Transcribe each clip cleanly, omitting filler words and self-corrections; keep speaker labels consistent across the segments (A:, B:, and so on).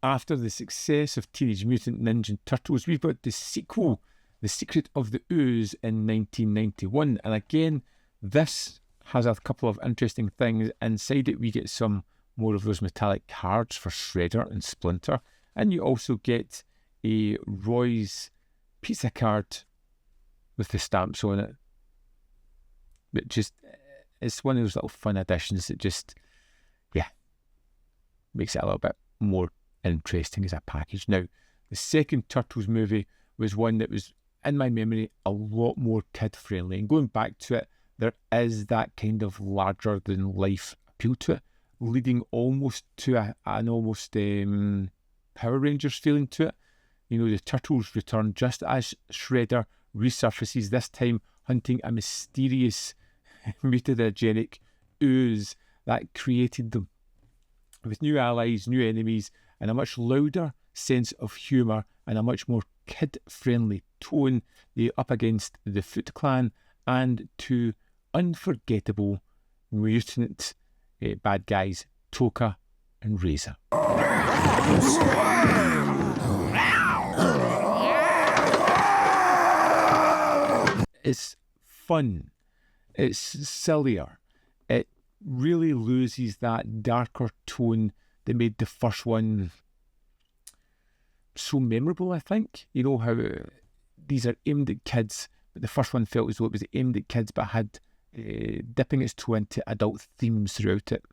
A: After the success of Teenage Mutant Ninja Turtles, we've got the sequel, The Secret of the Ooze, in 1991. And again, this has a couple of interesting things. Inside it, we get some more of those metallic cards for Shredder and Splinter. And you also get a Roy's pizza card with the stamps on it. But just, it's one of those little fun additions that just, makes it a little bit more interesting as a package. Now, the second Turtles movie was one that was, in my memory, a lot more kid-friendly. And going back to it, there is that kind of larger-than-life appeal to it, leading almost to an almost Power Rangers feeling to it. You know, the Turtles return just as Shredder resurfaces, this time hunting a mysterious mutagenic ooze that created them, with new allies, new enemies, and a much louder sense of humour and a much more kid-friendly tone. They're up against the Foot Clan and two unforgettable mutant bad guys, Tokka and Rahzar. It's fun. It's sillier. It really loses that darker tone that made the first one so memorable, I think. You know how these are aimed at kids, but the first one felt as though it was aimed at kids but had dipping its toe into adult themes throughout it.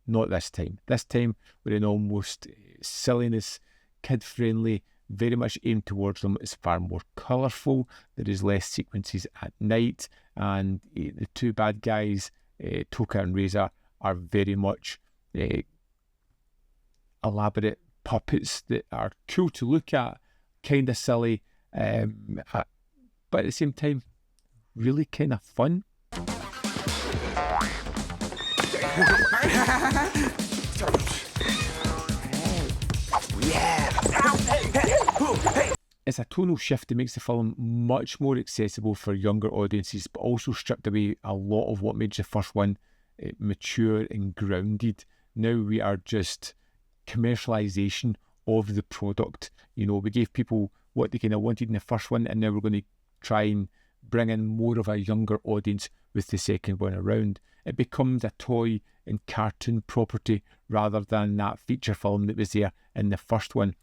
A: Not this time. This time we're in almost silliness, kid-friendly, very much aimed towards them. It's far more colourful. There is less sequences at night, and the two bad guys, Tokka and Rahzar, are very much elaborate puppets that are cool to look at, kind of silly, but at the same time, really kind of fun. It's a tonal shift that makes the film much more accessible for younger audiences, but also stripped away a lot of what made the first one mature and grounded. Now we are just commercialisation of the product. You know, we gave people what they kind of wanted in the first one, and now we're going to try and bring in more of a younger audience with the second one around. It becomes a toy and cartoon property rather than that feature film that was there in the first one.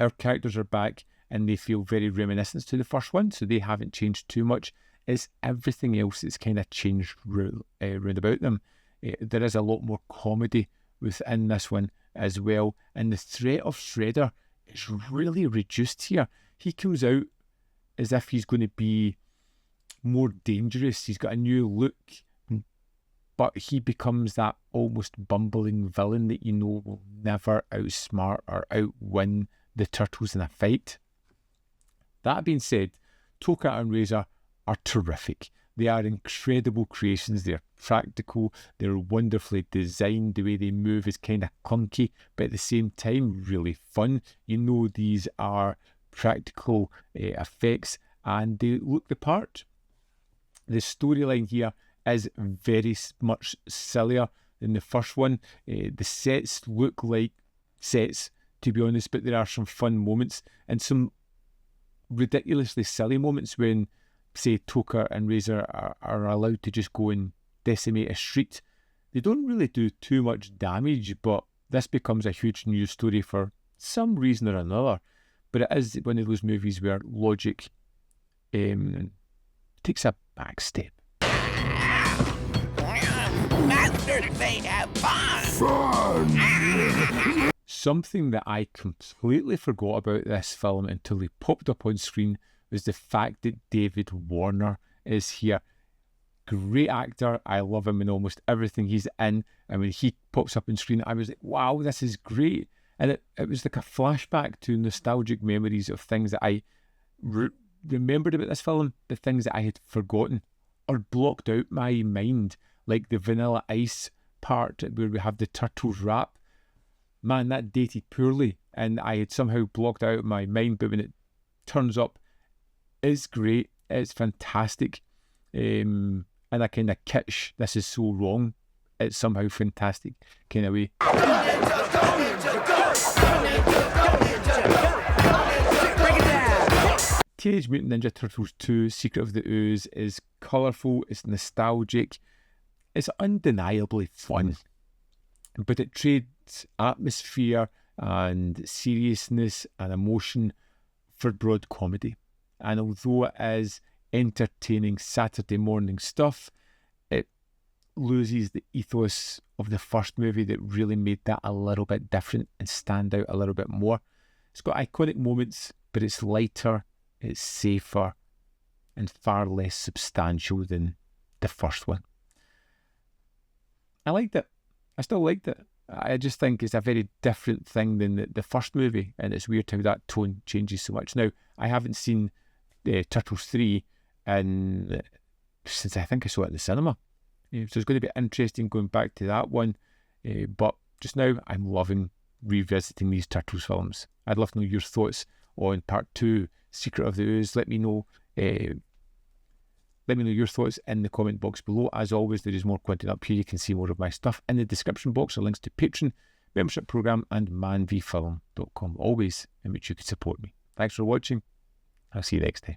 A: Our characters are back and they feel very reminiscent to the first one, so they haven't changed too much. It's everything else that's kind of changed round about them. There is a lot more comedy within this one as well, and the threat of Shredder is really reduced here. He comes out as if he's going to be more dangerous. He's got a new look, but he becomes that almost bumbling villain that you know will never outsmart or outwin the Turtles in a fight. That being said, Tokka and Rahzar are terrific. They are incredible creations. They're practical. They're wonderfully designed. The way they move is kind of clunky, but at the same time, really fun. You know these are practical effects and they look the part. The storyline here is very much sillier than the first one. The sets look like sets, to be honest, but there are some fun moments and some ridiculously silly moments when, say, Tokka and Rahzar are allowed to just go and decimate a street. They don't really do too much damage, but this becomes a huge news story for some reason or another. But it is one of those movies where logic takes a back step.
B: Masters, they have fun!
A: Something that I completely forgot about this film until he popped up on screen was the fact that David Warner is here. Great actor. I love him in almost everything he's in. And when he pops up on screen, I was like, wow, this is great. And it was like a flashback to nostalgic memories of things that I remembered about this film, the things that I had forgotten or blocked out my mind, like the Vanilla Ice part where we have the Turtles rap. Man, that dated poorly and I had somehow blocked out my mind, but when it turns up, it's great. It's fantastic. in a kind of kitsch, this is so wrong, it's somehow fantastic kind of way. Teenage Mutant Ninja Turtles 2 Secret of the Ooze is colourful, it's nostalgic, it's undeniably fun, but it trades atmosphere and seriousness and emotion for broad comedy. And although it is entertaining Saturday morning stuff, it loses the ethos of the first movie that really made that a little bit different and stand out a little bit more. It's got iconic moments, but it's lighter, it's safer, and far less substantial than the first one. I liked it. I still liked it. I just think it's a very different thing than the first movie, and it's weird how that tone changes so much. Now, I haven't seen Turtles 3 since I think I saw it in the cinema. So it's going to be interesting going back to that one. But just now, I'm loving revisiting these Turtles films. I'd love to know your thoughts on part 2, Secret of the Ooze. Let me know your thoughts in the comment box below. As always, there is more content up here. You can see more of my stuff. In the description box are links to Patreon, membership program, and manvfilm.com, always in which you can support me. Thanks for watching. I'll see you next time.